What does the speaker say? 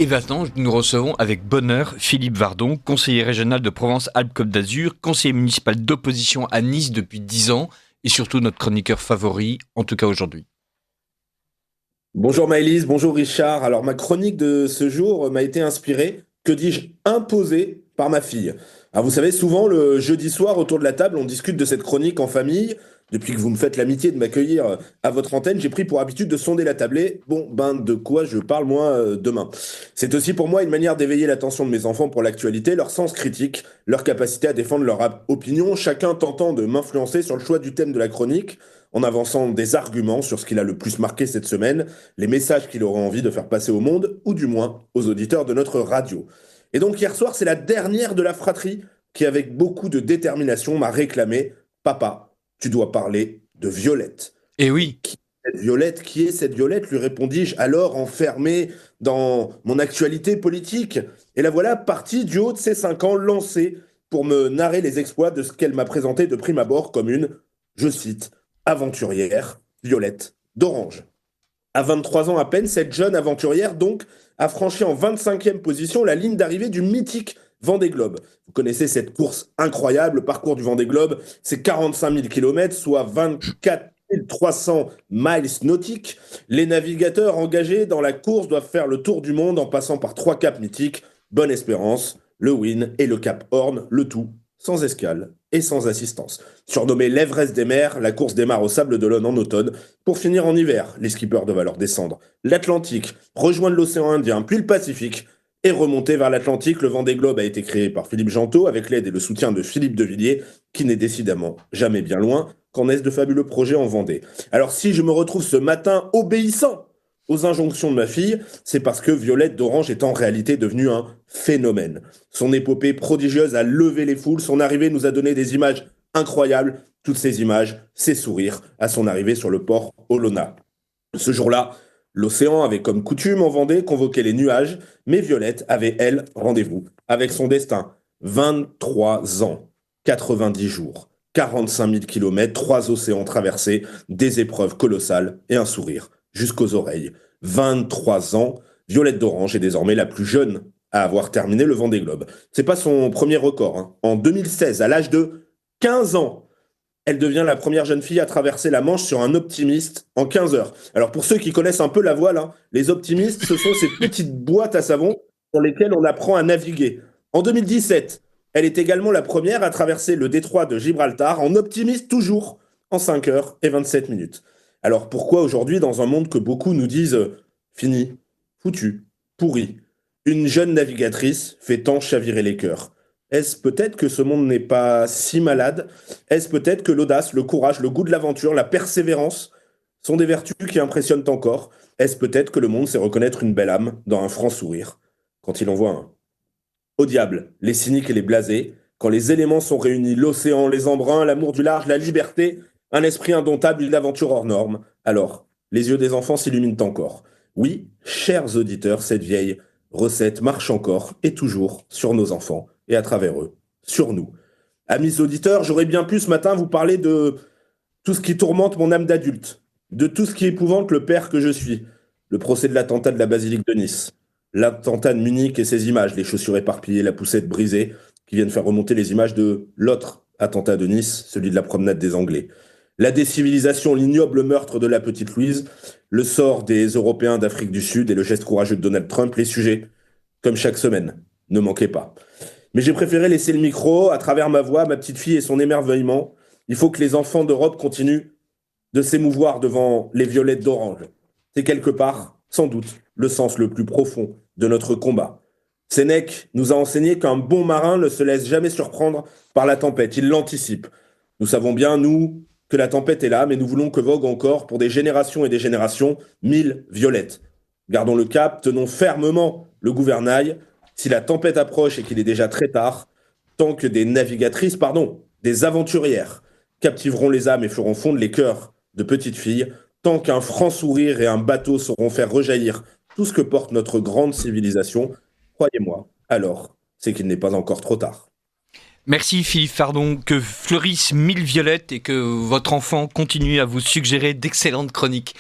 Et maintenant, nous recevons avec bonheur Philippe Vardon, conseiller régional de Provence-Alpes-Côte d'Azur, conseiller municipal d'opposition à Nice depuis 10 ans et surtout notre chroniqueur favori, en tout cas aujourd'hui. Bonjour Maëlys, bonjour Richard. Alors ma chronique de ce jour m'a été inspirée, que dis-je, imposée par ma fille. Alors vous savez, souvent le jeudi soir autour de la table, on discute de cette chronique en famille. Depuis que vous me faites l'amitié de m'accueillir à votre antenne, j'ai pris pour habitude de sonder la tablée. Bon, ben de quoi je parle moi demain. C'est aussi pour moi une manière d'éveiller l'attention de mes enfants pour l'actualité, leur sens critique, leur capacité à défendre leur opinion, chacun tentant de m'influencer sur le choix du thème de la chronique en avançant des arguments sur ce qu'il a le plus marqué cette semaine, les messages qu'il aurait envie de faire passer au monde, ou du moins aux auditeurs de notre radio. Et donc hier soir, c'est la dernière de la fratrie qui, avec beaucoup de détermination, m'a réclamé: Papa, tu dois parler de Violette. Et oui, Violette, qui est cette Violette lui répondis-je, alors enfermé dans mon actualité politique. Et la voilà partie du haut de ses 5 ans, lancée pour me narrer les exploits de ce qu'elle m'a présenté de prime abord comme une, je cite, aventurière, Violette d'Orange. À 23 ans à peine, cette jeune aventurière, donc, a franchi en 25e position la ligne d'arrivée du mythique Vendée Globe. Vous connaissez cette course incroyable, le parcours du Vendée Globe, c'est 45 000 km, soit 24 300 miles nautiques. Les navigateurs engagés dans la course doivent faire le tour du monde en passant par 3 caps mythiques: Bonne-Espérance, le Win et le Cap Horn, le tout sans escale et sans assistance. Surnommée l'Everest des mers, la course démarre au Sable d'Olonne en automne pour finir en hiver. Les skippers doivent alors descendre l'Atlantique, rejoindre l'océan Indien, puis le Pacifique et remonter vers l'Atlantique. Le Vendée Globe a été créé par Philippe Gentot avec l'aide et le soutien de Philippe de Villiers, qui n'est décidément jamais bien loin. Qu'en est-ce de fabuleux projets en Vendée? Alors si je me retrouve ce matin obéissant aux injonctions de ma fille, c'est parce que Violette d'Orange est en réalité devenue un phénomène. Son épopée prodigieuse a levé les foules, son arrivée nous a donné des images incroyables. Toutes ces images, ses sourires à son arrivée sur le port Olona. Ce jour-là, l'océan avait comme coutume en Vendée convoqué les nuages, mais Violette avait, elle, rendez-vous avec son destin. 23 ans, 90 jours, 45 000 kilomètres, 3 océans traversés, des épreuves colossales et un sourire jusqu'aux oreilles. 23 ans, Violette d'Orange est désormais la plus jeune à avoir terminé le Vendée Globe. C'est pas son premier record, hein. En 2016, à l'âge de 15 ans, elle devient la première jeune fille à traverser la Manche sur un optimiste en 15 heures. Alors pour ceux qui connaissent un peu la voile, hein, les optimistes, ce sont ces petites boîtes à savon dans lesquelles on apprend à naviguer. En 2017, elle est également la première à traverser le détroit de Gibraltar en optimiste toujours, en 5 heures et 27 minutes. Alors pourquoi aujourd'hui, dans un monde que beaucoup nous disent fini, foutu, pourri, une jeune navigatrice fait tant chavirer les cœurs? Est-ce peut-être que ce monde n'est pas si malade? Est-ce peut-être que l'audace, le courage, le goût de l'aventure, la persévérance sont des vertus qui impressionnent encore? Est-ce peut-être que le monde sait reconnaître une belle âme dans un franc sourire quand il en voit un? Au diable, les cyniques et les blasés, quand les éléments sont réunis, l'océan, les embruns, l'amour du large, la liberté, un esprit indomptable, une aventure hors norme, alors les yeux des enfants s'illuminent encore. Oui, chers auditeurs, cette vieille recette marche encore et toujours sur nos enfants et à travers eux, sur nous. Amis auditeurs, j'aurais bien pu ce matin vous parler de tout ce qui tourmente mon âme d'adulte, de tout ce qui épouvante le père que je suis, le procès de l'attentat de la basilique de Nice, l'attentat de Munich et ses images, les chaussures éparpillées, la poussette brisée, qui viennent faire remonter les images de l'autre attentat de Nice, celui de la promenade des Anglais. La décivilisation, l'ignoble meurtre de la petite Louise, le sort des Européens d'Afrique du Sud et le geste courageux de Donald Trump, les sujets, comme chaque semaine, ne manquez pas. Mais j'ai préféré laisser le micro, à travers ma voix, ma petite fille et son émerveillement. Il faut que les enfants d'Europe continuent de s'émouvoir devant les violettes d'Orange. C'est quelque part, sans doute, le sens le plus profond de notre combat. Sénèque nous a enseigné qu'un bon marin ne se laisse jamais surprendre par la tempête, il l'anticipe. Nous savons bien, nous, que la tempête est là, mais nous voulons que vogue encore, pour des générations et des générations, 1000 violettes. Gardons le cap, tenons fermement le gouvernail. Si la tempête approche et qu'il est déjà très tard, tant que des navigatrices, pardon, des aventurières, captiveront les âmes et feront fondre les cœurs de petites filles, tant qu'un franc sourire et un bateau sauront faire rejaillir tout ce que porte notre grande civilisation, croyez-moi, alors, c'est qu'il n'est pas encore trop tard. merci Philippe Vardon, que fleurissent 1000 violettes et que votre enfant continue à vous suggérer d'excellentes chroniques.